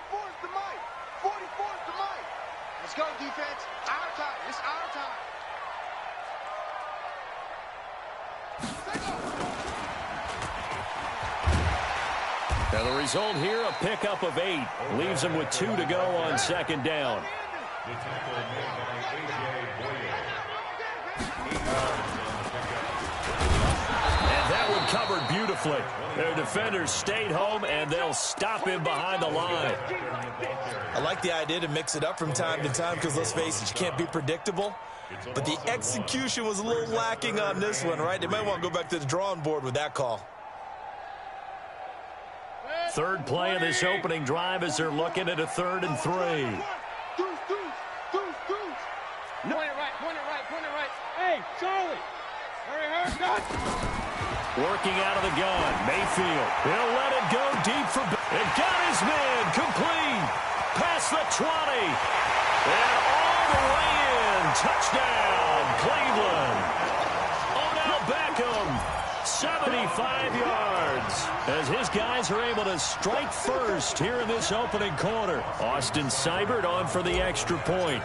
44 is the mic. 44 is the mic. Let's go, defense. Our time. It's our time. And the result here, a pickup of 8. Leaves them with 2 to go on second down. The tackle made by And that one covered beautifully. Their defenders stayed home, and they'll stop him behind the line. I like the idea to mix it up from time to time because, let's face it, you can't be predictable. But the execution was a little lacking on this one, right? They might want to go back to the drawing board with that call. Third play of this opening drive as they're looking at a 3rd and 3. Point it right. Hey, Charlie. Hurry, got. Working out of the gun, Mayfield. He'll let it go deep for... It got his man complete. Past the 20. And all the way in. Touchdown, Cleveland. Odell Beckham, 75 yards. As his guys are able to strike first here in this opening quarter. Austin Seibert on for the extra point.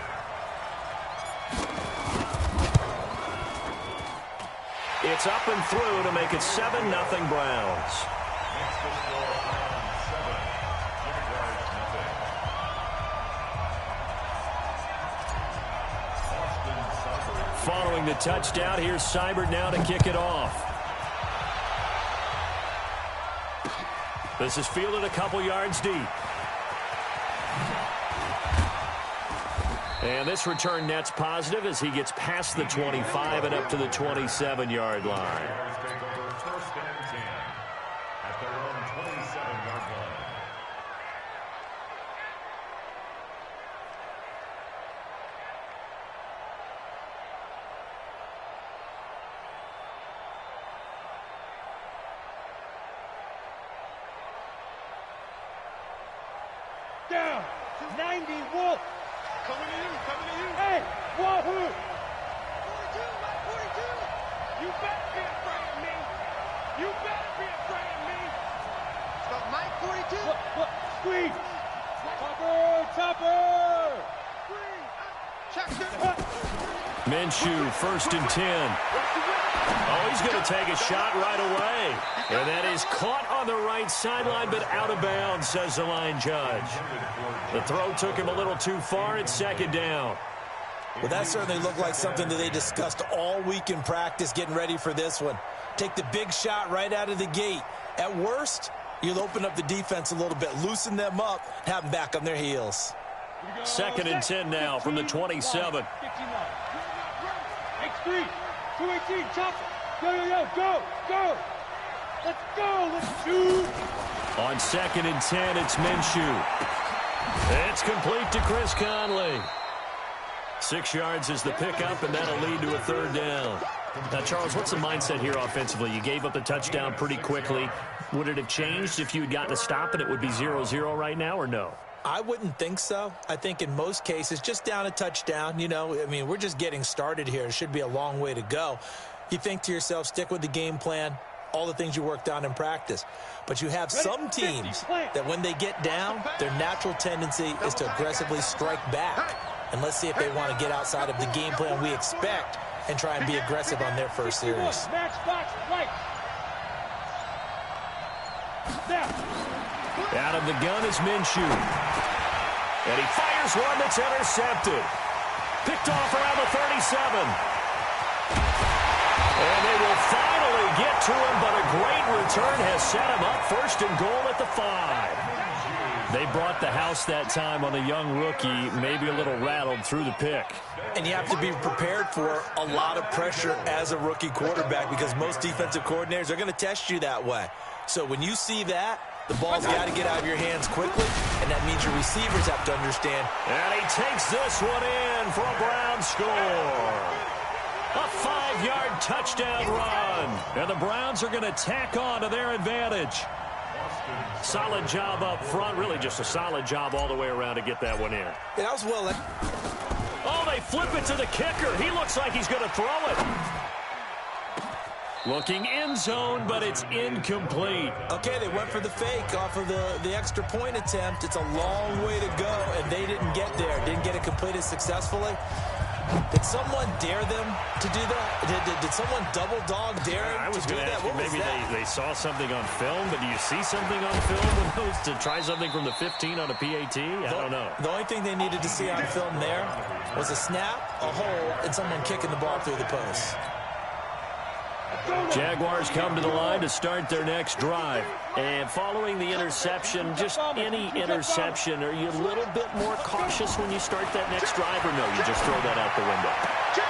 It's up and through to make it 7-0 Browns. Following the touchdown, here's Seibert now to kick it off. This is fielded a couple yards deep. And this return net's positive as he gets past the 25 and up to the 27-yard line. First and 10 at their own 27-yard line. Down. 90 Wolf. Coming to you. Hey, Wahoo. 42, Mike 42. You better be afraid of me. So Mike 42. Look, squeeze. Topper. Minshew, 1st and 10. Oh, he's going to take a shot right away. And that is caught on the right sideline, but out of bounds, says the line judge. The throw took him a little too far. It's 2nd down. Well, that certainly looked like something that they discussed all week in practice getting ready for this one. Take the big shot right out of the gate. At worst, you'll open up the defense a little bit, loosen them up, have them back on their heels. 2nd and 10 now from the 27. X3, 218, chop it. Go. Let's go, let's shoot. On 2nd and 10, it's Minshew. It's complete to Chris Conley. 6 yards is the pickup, and that'll lead to a 3rd down. Now, Charles, what's the mindset here offensively? You gave up the touchdown pretty quickly. Would it have changed if you had gotten a stop and it would be 0-0 right now, or no? I wouldn't think so. I think in most cases, just down a touchdown, we're just getting started here. It should be a long way to go. You think to yourself, stick with the game plan, all the things you worked on in practice. But you have some teams that when they get down, their natural tendency is to aggressively strike back. And let's see if they want to get outside of the game plan we expect and try and be aggressive on their first series. Out of the gun is Minshew. And he fires one that's intercepted. Picked off around the 37. And they will finally get to him, but a great return has set him up 1st and goal at the 5. They brought the house that time on the young rookie, maybe a little rattled through the pick. And you have to be prepared for a lot of pressure as a rookie quarterback because most defensive coordinators are going to test you that way. So when you see that, the ball's got to get out of your hands quickly, and that means your receivers have to understand. And he takes this one in for a Brown score. A 5-yard touchdown run. And the Browns are going to tack on to their advantage. Solid job up front. Really just a solid job all the way around to get that one in. Yeah, that was well. Oh, they flip it to the kicker. He looks like he's going to throw it. Looking end zone, but it's incomplete. Okay, they went for the fake off of the extra point attempt. It's a long way to go, and they didn't get there. Didn't get it completed successfully. Did someone dare them to do that? Did someone double dog dare them I was to do going to that? ask you, maybe they saw something on film, but do you see something on film to try something from the 15 on a PAT? I don't know. The only thing they needed to see on film there was a snap, a hole, and someone kicking the ball through the post. Jaguars come to the line to start their next drive. And following the interception, just any interception, are you a little bit more cautious when you start that next drive, or no, you just throw that out the window?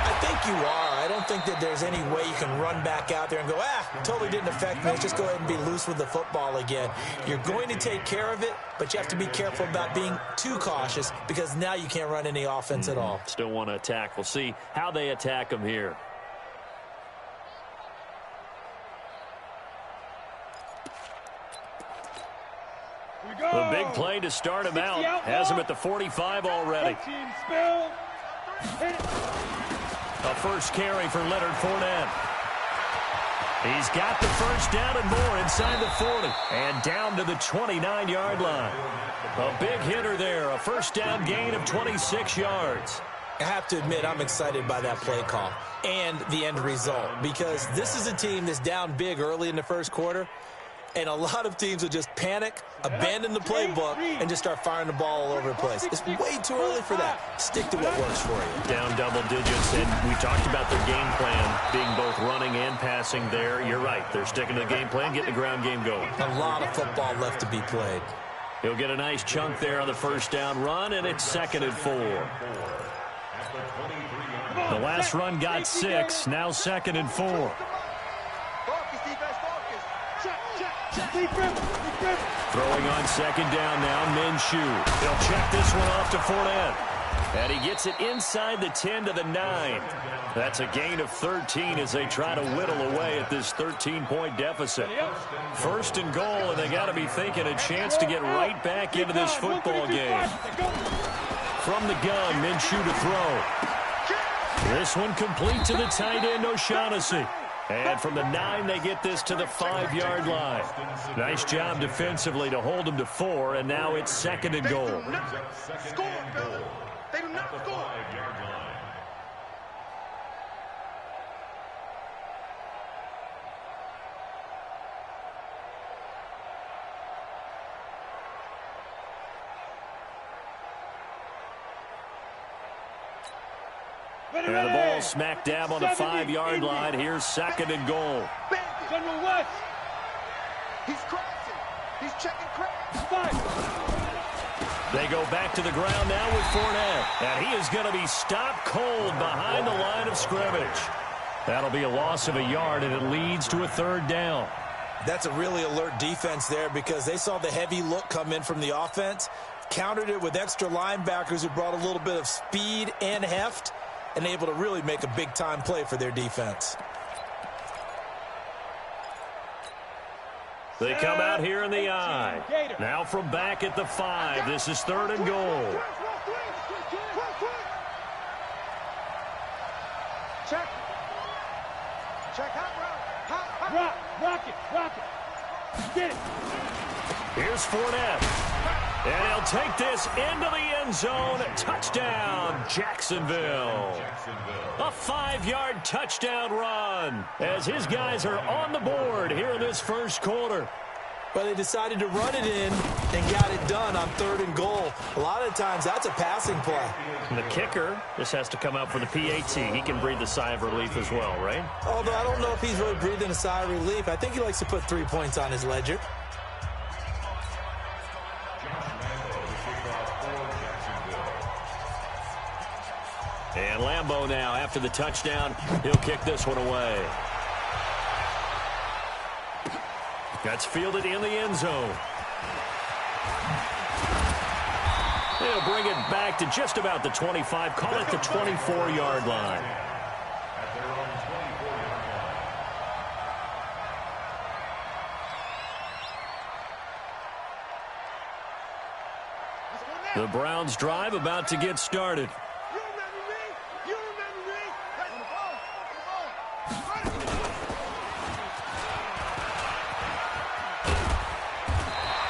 I think you are. I don't think that there's any way you can run back out there and go, totally didn't affect me. Let's just go ahead and be loose with the football again. You're going to take care of it, but you have to be careful about being too cautious because now you can't run any offense at all. Still want to attack. We'll see how they attack them here. The big play to start him out. Has him at the 45 already. A first carry for Leonard Fournette. He's got the first down and more inside the 40. And down to the 29-yard line. A big hitter there. A first down gain of 26 yards. I have to admit, I'm excited by that play call and the end result because this is a team that's down big early in the first quarter. And a lot of teams will just panic, abandon the playbook, and just start firing the ball all over the place. It's way too early for that. Stick to what works for you. Down double digits, and we talked about their game plan being both running and passing there. You're right. They're sticking to the game plan, getting the ground game going. A lot of football left to be played. He'll get a nice chunk there on the first down run, and it's 2nd and 4. The last run got 6, now 2nd and 4. Throwing on 2nd down now, Minshew. He'll check this one off to Fournette. And he gets it inside the 10 to the 9. That's a gain of 13 as they try to whittle away at this 13-point deficit. 1st and goal, and they got to be thinking a chance to get right back into this football game. From the gun, Minshew to throw. This one complete to the tight end, O'Shaughnessy. And from the 9, they get this to the 5-yard line. Nice job defensively to hold them to 4, and now it's 2nd and goal. They do not score. And the ball smack dab on the 5-yard line. Here's 2nd and goal. General West. He's crossing. He's checking cracks. They go back to the ground now with Fournette. And he is going to be stopped cold behind the line of scrimmage. That'll be a loss of a yard, and it leads to a 3rd down. That's a really alert defense there because they saw the heavy look come in from the offense, countered it with extra linebackers who brought a little bit of speed and heft, and able to really make a big-time play for their defense. They come out here in the I. Now from back at the 5. This is 3rd and goal. Check. Check out. Rock it. Get it. Here's Fournette. And he'll take this into the end zone. Touchdown, Jacksonville. A 5-yard touchdown run as his guys are on the board here in this first quarter. Well, they decided to run it in and got it done on 3rd and goal. A lot of times that's a passing play. And the kicker, this has to come out for the PAT. He can breathe a sigh of relief as well, right? Although I don't know if he's really breathing a sigh of relief. I think he likes to put 3 points on his ledger. And Lambeau now, after the touchdown, he'll kick this one away. That's fielded in the end zone. He'll bring it back to just about the 25, call it the 24-yard line. The Browns drive about to get started.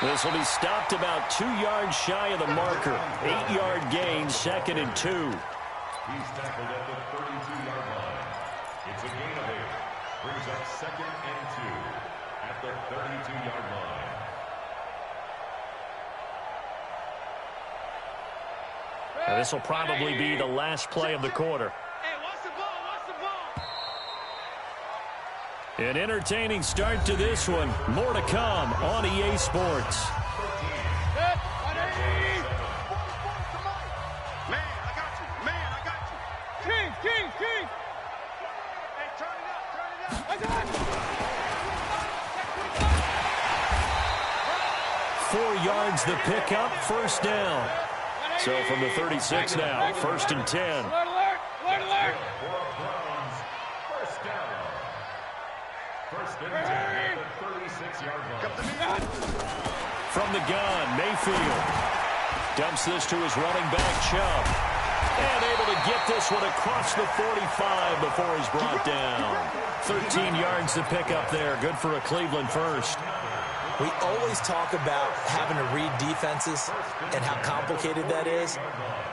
This will be stopped about 2 yards shy of the marker. 8-yard gain, 2nd and 2. He's tackled at the 32-yard line. It's a gain of 8. Brings up 2nd and 2 at the 32-yard line. Now, this will probably be the last play of the quarter. Hey, watch the ball, watch the ball. An entertaining start to this one. More to come on EA Sports. King. Hey, turn it up. I got it. 4 yards the pickup, 1st down. So from the 36 now, 1st and 10. Alert. First down. 1st and 10 at the 36-yard line. From the gun, Mayfield dumps this to his running back, Chubb. And able to get this one across the 45 before he's brought down. 13 yards to pick up there. Good for a Cleveland first. We always talk about having to read defenses and how complicated that is.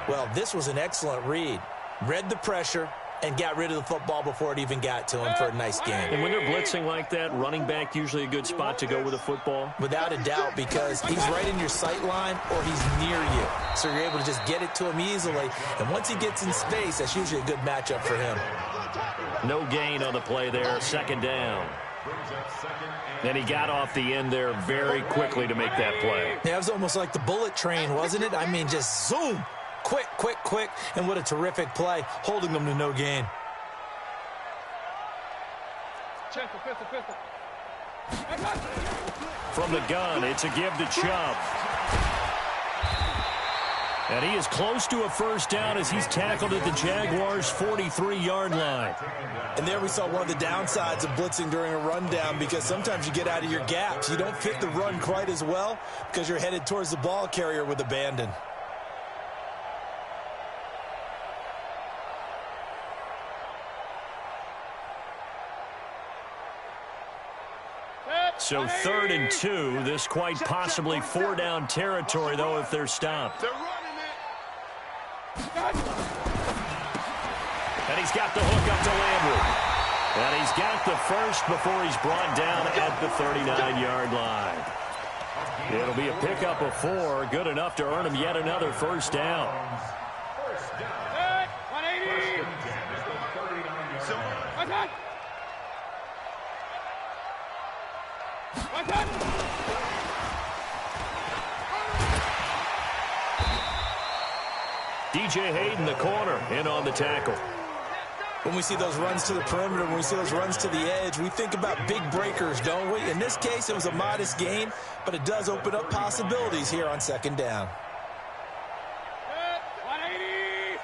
Well, this was an excellent read. Read the pressure and got rid of the football before it even got to him for a nice game. And when they're blitzing like that, running back usually a good spot to go with the football? Without a doubt, because he's right in your sight line or he's near you. So you're able to just get it to him easily. And once he gets in space, that's usually a good matchup for him. No gain on the play there, 2nd down. And he got off the end there very quickly to make that play. Yeah, it was almost like the bullet train, wasn't it? I mean, just zoom. Quick. And what a terrific play, holding them to no gain. Pistol. From the gun, it's a give to Chubb. And he is close to a 1st down as he's tackled at the Jaguars' 43-yard line. And there we saw one of the downsides of blitzing during a rundown, because sometimes you get out of your gaps. You don't fit the run quite as well because you're headed towards the ball carrier with abandon. So 3rd and 2. This quite possibly 4-down territory, though, if they're stopped. They're running it. And he's got the hook up to Landry. And he's got the first before he's brought down at the 39-yard line. It'll be a pickup of 4, good enough to earn him yet another 1st down. 180. DJ Hayden, the corner, in on the tackle. When we see those runs to the perimeter, when we see those runs to the edge, we think about big breakers, don't we? In this case, it was a modest gain, but it does open up possibilities here on 2nd down. 180.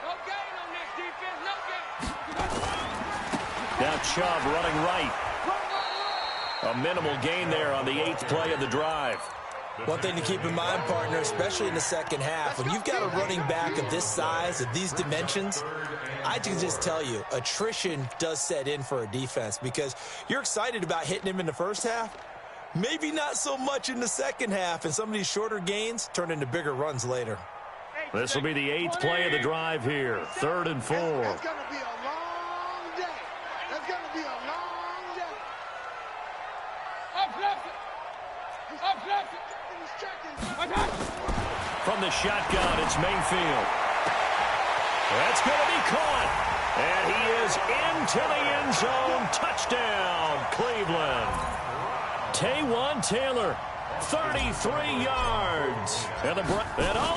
No gain on this defense. No gain. Now Chubb running right. A minimal gain there on the 8th play of the drive. One thing to keep in mind, partner, especially in the 2nd half, when you've got a running back of this size, of these dimensions, I can just tell you, attrition does set in for a defense, because you're excited about hitting him in the 1st half, maybe not so much in the 2nd half, and some of these shorter gains turn into bigger runs later. This will be the 8th play of the drive here, 3rd and 4. It's going to be a long day. It's going to be a long day. Up left. From the shotgun, it's Mayfield. That's going to be caught. And he is into the end zone. Touchdown, Cleveland. Taywan Taylor, 33 yards. And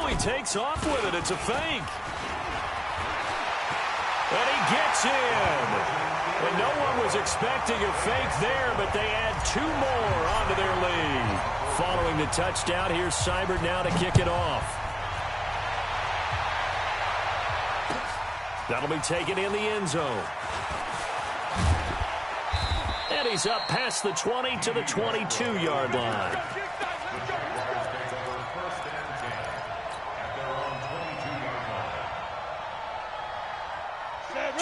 he takes off with it. It's a fake. And he gets in. And no one was expecting a fake there, but they add 2 more onto their lead. Following the touchdown, here's Seibert now to kick it off. That'll be taken in the end zone. And he's up past the 20 to the 22-yard line.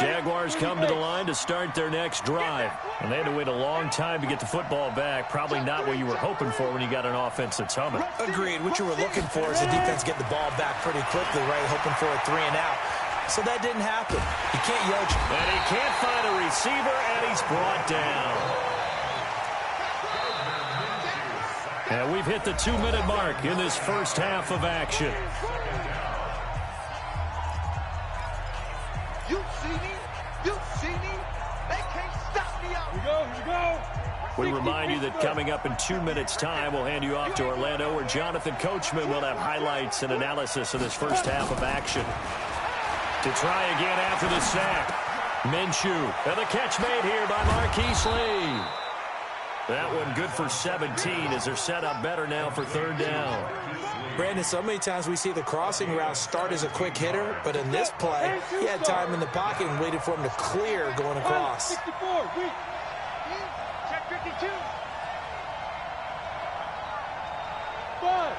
Jaguars come to the line to start their next drive. And they had to wait a long time to get the football back. Probably not what you were hoping for when you got an offense that's humming. Agreed. What you were looking for is the defense get the ball back pretty quickly, right? Hoping for a 3 and out. So that didn't happen. You can't yell. And he can't find a receiver, and he's brought down. And we've hit the 2-minute mark in this first half of action. You see me? You see me? They can't stop me out. Here we go. We remind you that coming up in 2 minutes' time, we'll hand you off to Orlando, where Jonathan Coachman will have highlights and analysis of this first half of action. To try again after the sack. Minshew. And the catch made here by Marquise Lee. That one good for 17 as they're set up better now for third down. Brandon, so many times we see the crossing route start as a quick hitter, but in this play, he had time in the pocket and waited for him to clear going across. 64, check 52. 5.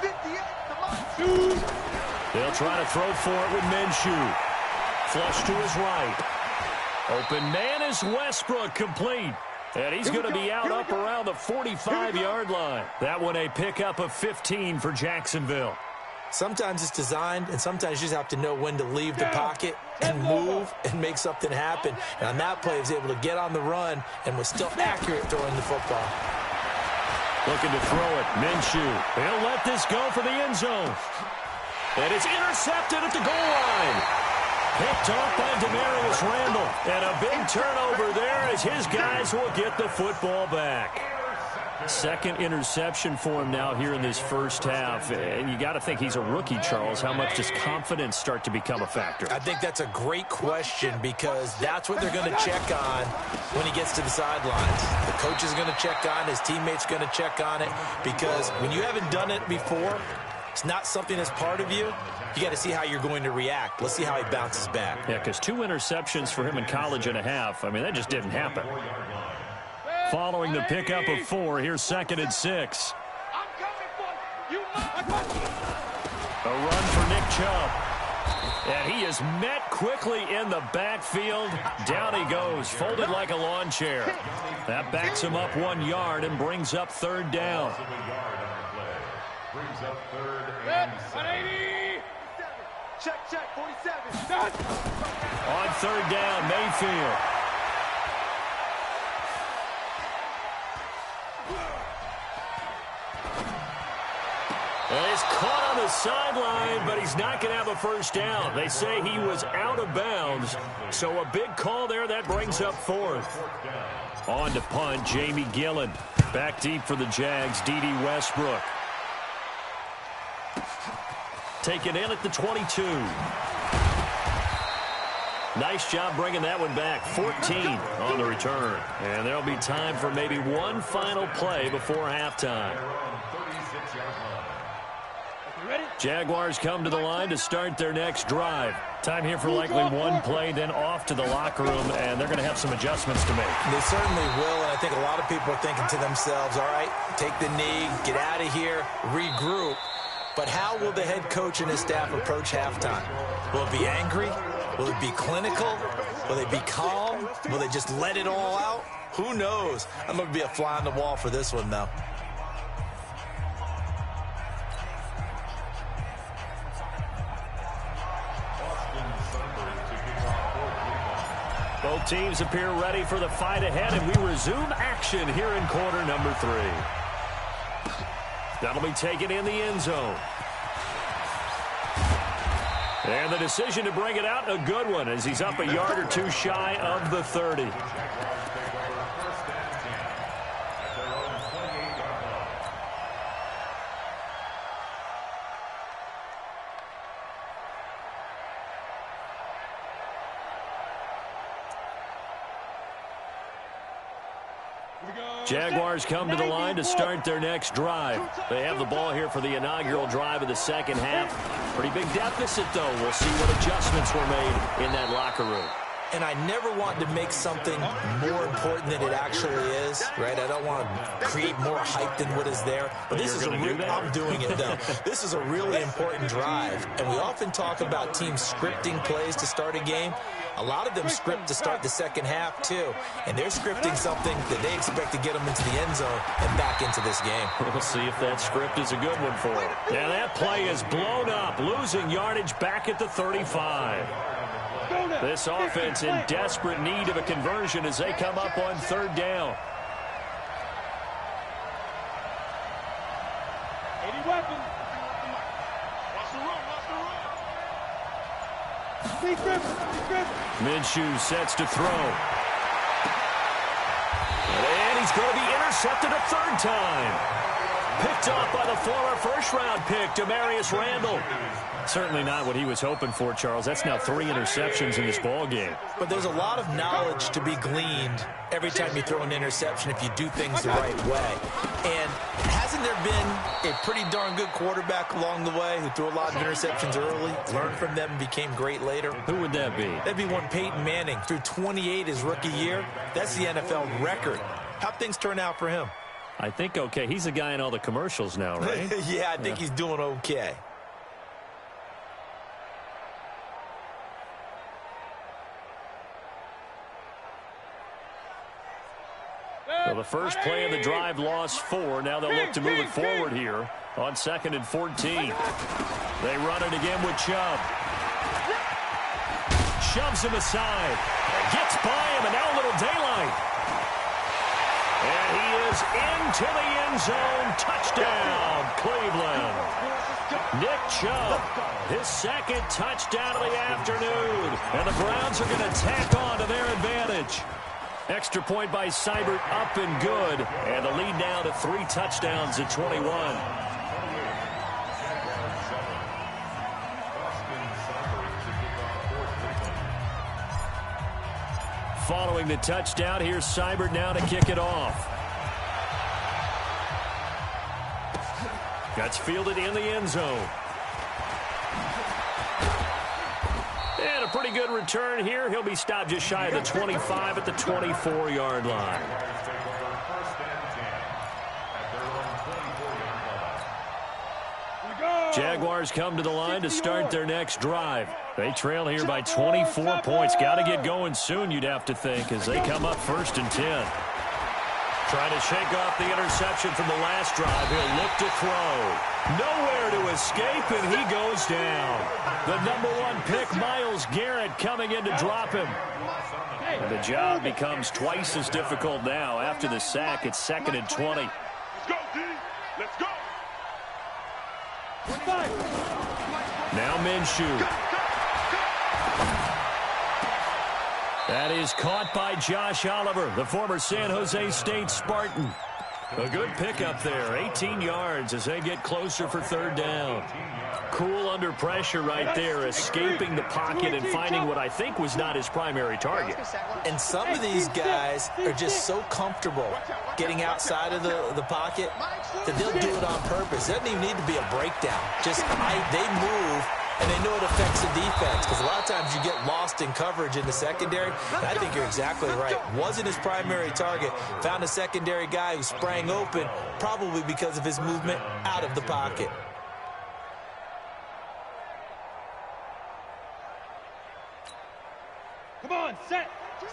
58, come on. 2. They'll try to throw for it with Minshew. Flush to his right. Open man is Westbrook, complete. And he's going to be out up around the 45-yard line. That one a pickup of 15 for Jacksonville. Sometimes it's designed, and sometimes you just have to know when to leave the pocket and move and make something happen. And on that play, he was able to get on the run and was still accurate throwing the football. Looking to throw it. Minshew. He'll let this go for the end zone. And it's intercepted at the goal line. Picked off by Demarius Randall. And a big turnover there as his guys will get the football back. Second interception for him now here in this first half. And you got to think he's a rookie, Charles. How much does confidence start to become a factor? I think that's a great question because that's what they're going to check on when he gets to the sidelines. The coach is going to check on, his teammates going to check on it, because when you haven't done it before, it's not something that's part of you. You got to see how you're going to react. Let's see how he bounces back. Yeah, because 2 interceptions for him in college and a half. I mean, that just didn't happen. Following the pickup of 4, here's 2nd and 6. I'm coming for you. A run for Nick Chubb. And he is met quickly in the backfield. Down he goes, folded like a lawn chair. That backs him up 1 yard and brings up third down. Brings up 3rd and 7. Check, 47. On third down, Mayfield. And he's caught on the sideline, but he's not going to have a first down. They say he was out of bounds, so a big call there. That brings up 4th. On to punt, Jamie Gillen. Back deep for the Jags, D.D. Westbrook. Taken in at the 22. Nice job bringing that one back. 14 on the return. And there'll be time for maybe one final play before halftime. Jaguars come to the line to start their next drive. Time here for likely one play, then off to the locker room, and they're going to have some adjustments to make. They certainly will, and I think a lot of people are thinking to themselves, all right, take the knee, get out of here, regroup. But how will the head coach and his staff approach halftime? Will it be angry? Will it be clinical? Will they be calm? Will they just let it all out? Who knows? I'm going to be a fly on the wall for this one, though. Both teams appear ready for the fight ahead, and we resume action here in quarter number 3. That'll be taken in the end zone. And the decision to bring it out, a good one, as he's up a yard or two shy of the 30. Jaguars come to the line to start their next drive. They have the ball here for the inaugural drive of the second half. Pretty big deficit, though. We'll see what adjustments were made in that locker room. and I never want to make something more important than it actually is, right? I don't want to create more hype than what is there. But this is I'm doing it, though. This is a really important drive, and we often talk about teams scripting plays to start a game. A lot of them script to start the second half, too, and they're scripting something that they expect to get them into the end zone and back into this game. We'll see if that script is a good one for them. Now that play is blown up, losing yardage back at the 35. This offense in desperate need of a conversion as they come up on third down. 80 weapons. Watch the run, watch the run. Minshew sets to throw. And he's going to be intercepted a third time. Picked off by the former first-round pick, Demarius Randall. Certainly not what he was hoping for, Charles. That's now 3 interceptions in this ball game. But there's a lot of knowledge to be gleaned every time you throw an interception if you do things the right way. And hasn't there been a pretty darn good quarterback along the way who threw a lot of interceptions early, learned from them, and became great later? Who would that be? That'd be one Peyton Manning. Threw 28 his rookie year. That's the NFL record. How'd things turn out for him? I think okay. He's a guy in all the commercials now, right? Yeah, I think he's doing okay. Well, the first play of the drive lost 4. Now they'll look to move it forward here on 2nd and 14. They run it again with Chubb. Shoves him aside. Gets by him, and now a little daylight. And he is into the end zone. Touchdown, Cleveland. Nick Chubb, his 2nd touchdown of the afternoon. And the Browns are going to tack on to their advantage. Extra point by Seibert, up and good. And the lead now to 3 touchdowns at 21. Following the touchdown, here's Seibert now to kick it off. That's fielded in the end zone. And a pretty good return here. He'll be stopped just shy of the 25 at the 24-yard line. Jaguars come to the line to start their next drive. They trail here by 24 points. Got to get going soon, you'd have to think, as they come up 1st and 10. Trying to shake off the interception from the last drive. He'll look to throw. Nowhere to escape, and he goes down. The #1 pick, Myles Garrett, coming in to drop him. And the job becomes twice as difficult now. After the sack, it's 2nd and 20. Let's go, D. Let's go. Now Minshew. That is caught by Josh Oliver, the former San Jose State Spartan. A good pickup there, 18 yards as they get closer for 3rd down. Cool under pressure right there, escaping the pocket and finding what I think was not his primary target. And some of these guys are just so comfortable getting outside of the pocket that they'll do it on purpose. It doesn't even need to be a breakdown. Just they move, and they know it affects the defense, because a lot of times you get lost in coverage in the secondary. And I think you're exactly right. Wasn't his primary target. Found a secondary guy who sprang open, probably because of his movement out of the pocket. Come on, set.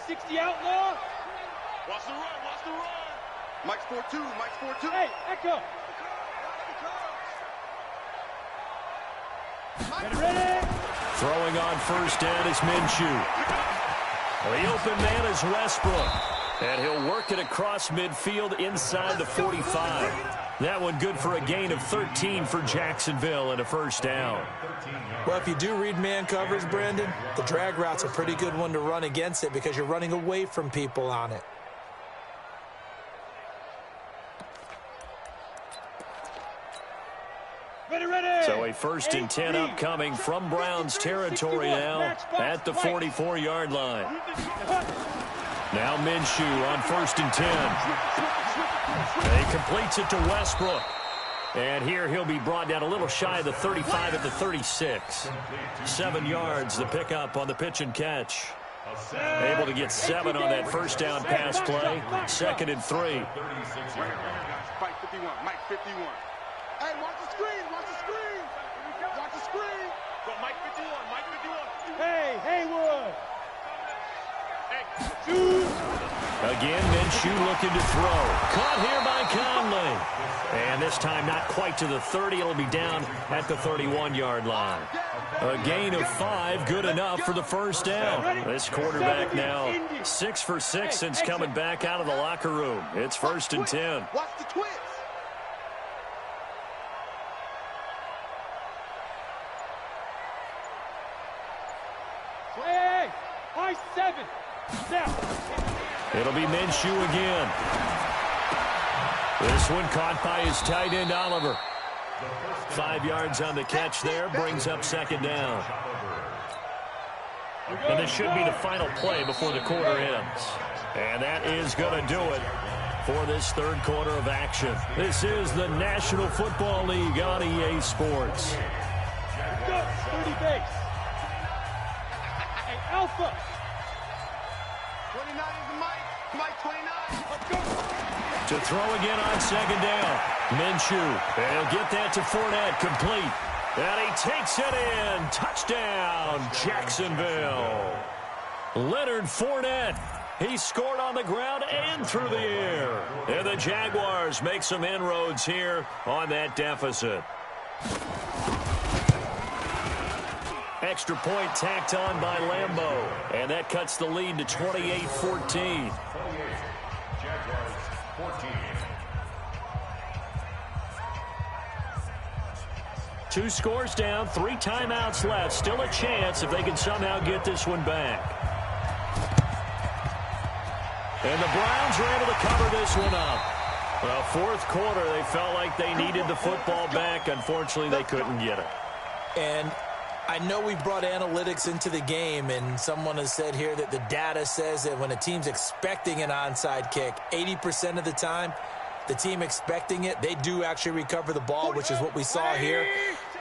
60 outlaw. Watch the run, watch the run. Mike's 4-2, Mike's 4-2. Hey, Echo. Ready? Throwing on 1st down is Minshew. The open man is Westbrook. And he'll work it across midfield inside the 45. That one good for a gain of 13 for Jacksonville and a 1st down. Well, if you do read man coverage, Brandon, the drag route's a pretty good one to run against it because you're running away from people on it. So a 1st and 10 upcoming from Browns territory now at the 44-yard line. Now Minshew on 1st and 10. He completes it to Westbrook. And here he'll be brought down a little shy of the 35 at the 36. 7 yards, the pickup on the pitch and catch. Able to get 7 on that first down pass play. 2nd and 3. Mike 51. Mike 51. Hey, watch the screen. Watch the screen. Watch the screen. Go, Mike 51. Mike 51. Hey, Haywood. Hey, shoot. Again, Minshew looking to throw. Caught here by Conley. And this time not quite to the 30. It'll be down at the 31-yard line. A gain of 5, good enough for the first down. This quarterback now 6 for 6 since coming back out of the locker room. It's 1st and 10. Watch the twist. Hey, I-7. Now. It'll be Minshew again. This one caught by his tight end, Oliver. 5 yards on the catch there, brings up 2nd down. And this should be the final play before the quarter ends. And that is going to do it for this 3rd quarter of action. This is the National Football League on EA Sports. Go, 30 base. Hey, Alpha. 29 is the Mike. Mike 29. Let's go. To throw again on 2nd down. Minshew. They'll get that to Fournette, complete. And he takes it in. Touchdown, Jacksonville. Leonard Fournette. He scored on the ground and through the air. And the Jaguars make some inroads here on that deficit. Extra point tacked on by Lambeau. And that cuts the lead to 28-14. 2 scores down, 3 timeouts left. Still a chance if they can somehow get this one back. And the Browns are able to cover this one up. Well, 4th quarter, they felt like they needed the football back. Unfortunately, they couldn't get it. And I know we brought analytics into the game, and someone has said here that the data says that when a team's expecting an onside kick, 80% of the time, the team expecting it, they do actually recover the ball, which is what we saw here.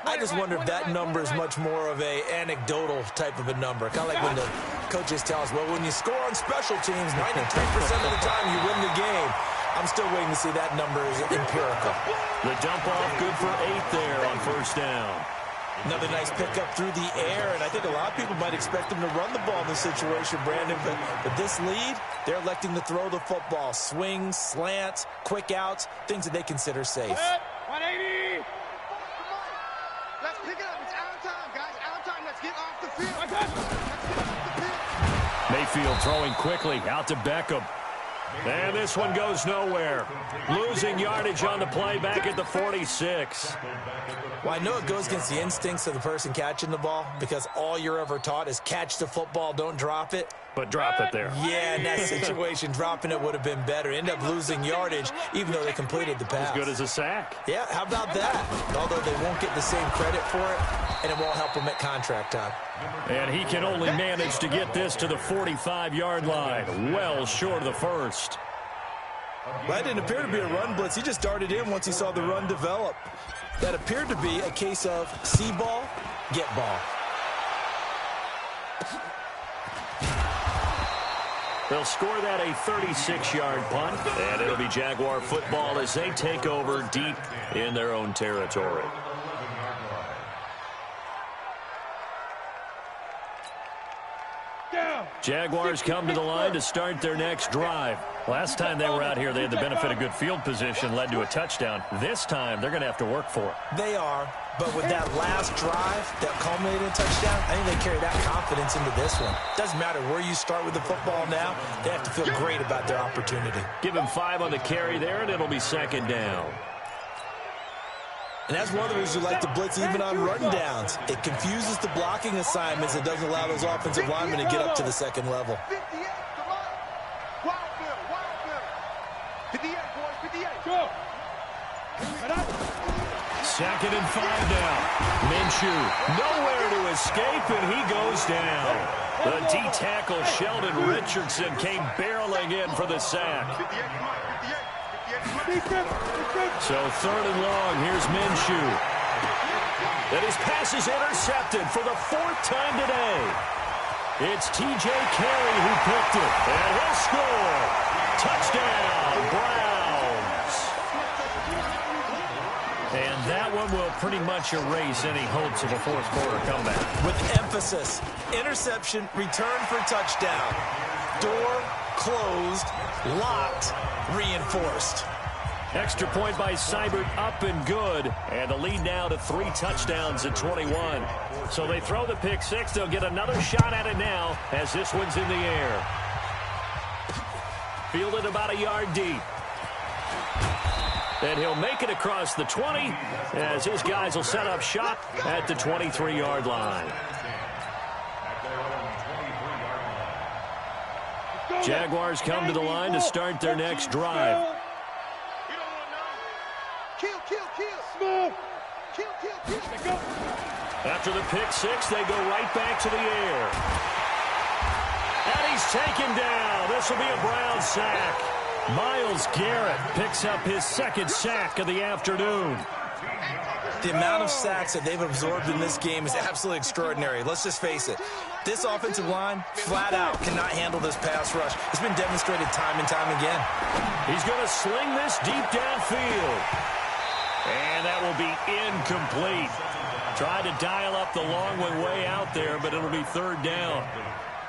I just wonder if that number is much more of a anecdotal type of a number. Kind of like when the coaches tell us, well, when you score on special teams, 93% of the time you win the game. I'm still waiting to see that number is empirical. The dump off good for 8 there on 1st down. Another nice pickup through the air, and I think a lot of people might expect them to run the ball in this situation, Brandon, but this lead, they're electing to throw the football. Swings, slants, quick outs, things that they consider safe. 180. Let's pick it up. It's out of time, guys. Out of time. Let's get off the field. Let's get off the field. Mayfield throwing quickly out to Beckham. And this one goes nowhere. Losing yardage on the play back at the 46. Well, I know it goes against the instincts of the person catching the ball because all you're ever taught is catch the football, don't drop it. But drop it there. Yeah, in that situation, dropping it would have been better. End up losing yardage, even though they completed the pass. As good as a sack. Yeah, how about that? Although they won't get the same credit for it, and it won't help them at contract time. And he can only manage to get this to the 45-yard line. Well short of the 1st. That didn't appear to be a run blitz. He just darted in once he saw the run develop. That appeared to be a case of see ball, get ball. They'll score that a 36-yard punt, and it'll be Jaguar football as they take over deep in their own territory. Jaguars come to the line to start their next drive. Last time they were out here, they had the benefit of good field position, led to a touchdown. This time, they're going to have to work for it. They are, but with that last drive that culminated in a touchdown, I think they carry that confidence into this one. Doesn't matter where you start with the football now, they have to feel great about their opportunity. Give him 5 on the carry there, and it'll be 2nd down. And that's one of the reasons we like to blitz even on run downs. It confuses the blocking assignments. It doesn't allow those offensive linemen to get up to the 2nd level. 58, come on. Wild Bill. 58, boys, 58. Go. 2nd and 5 now. Minshew nowhere to escape, and he goes down. The D-tackle Sheldon Richardson came barreling in for the sack. 58, come on, 58. So 3rd and long, here's Minshew. And his pass is intercepted for the 4th time today. It's T.J. Carey who picked it, and he'll score. Touchdown, Browns. And that one will pretty much erase any hopes of a fourth-quarter comeback. With emphasis, interception, return for touchdown. Door closed, locked, reinforced. Extra point by Seibert, up and good. And the lead now to 3 touchdowns at 21. So they throw the pick six. They'll get another shot at it now as this one's in the air. Fielded about a yard deep. And he'll make it across the 20 as his guys will set up shop at the 23-yard line. Jaguars come to the line to start their next drive. After the pick six, they go right back to the air. And he's taken down. This will be a Brown sack. Myles Garrett picks up his second sack of the afternoon. The amount of sacks that they've absorbed in this game is absolutely extraordinary. Let's just face it. This offensive line, flat out, cannot handle this pass rush. It's been demonstrated time and time again. He's going to sling this deep downfield. And that will be incomplete. Tried to dial up the long one way out there, but it'll be third down.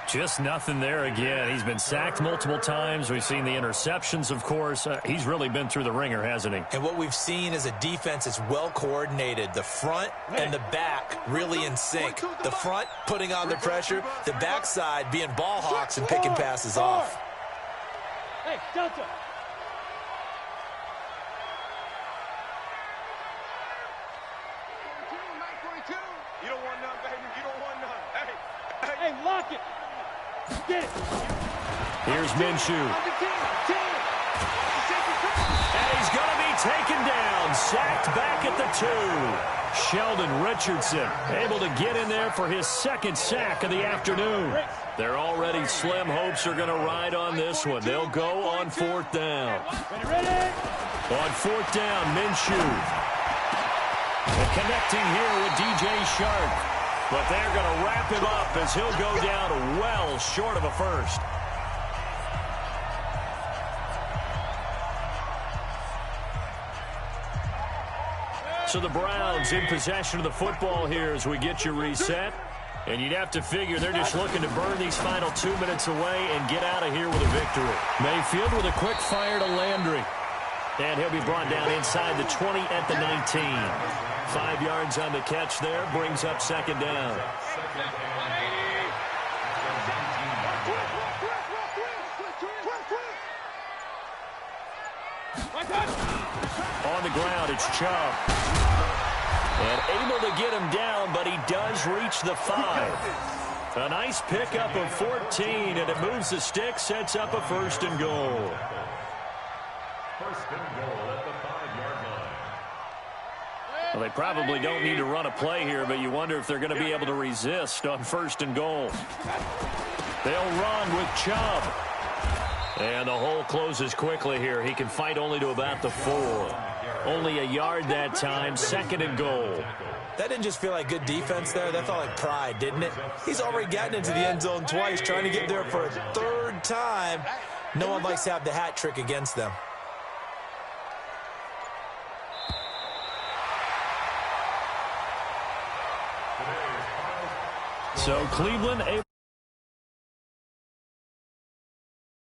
Just nothing there again. He's been sacked multiple times. We've seen the interceptions, of course. He's really been through the ringer, hasn't he? And what we've seen is a defense that's well coordinated. The front and the back really in sync. The front putting on the pressure. The backside being ball hawks and picking passes off. Hey, Delta. You don't want none, baby. You don't want none. Hey, lock it. Get it. Here's Minshew. And he's going to be taken down. Sacked back at the 2. Sheldon Richardson able to get in there for his second sack of the afternoon. Their already slim hopes are going to ride on this one. They'll go on fourth down. On fourth down, Minshew. And connecting here with DJ Shark. But they're going to wrap him up as he'll go down well short of a first. So the Browns in possession of the football here as we get you reset. And you'd have to figure they're just looking to burn these final 2 minutes away and get out of here with a victory. Mayfield with a quick fire to Landry. And he'll be brought down inside the 20 at the 19. 5 yards on the catch there, brings up second down. On the ground, it's Chubb. And able to get him down, but he does reach the 5. A nice pickup of 14, and it moves the stick, sets up a first and goal. First and goal at the 5-yard line. Well, they probably don't need to run a play here, but you wonder if they're going to be able to resist on first and goal. They'll run with Chubb. And the hole closes quickly here. He can fight only to about the 4. Only a yard that time, second and goal. That didn't just feel like good defense there. That felt like pride, didn't it? He's already gotten into the end zone twice, trying to get there for a third time. No one likes to have the hat trick against them. So Cleveland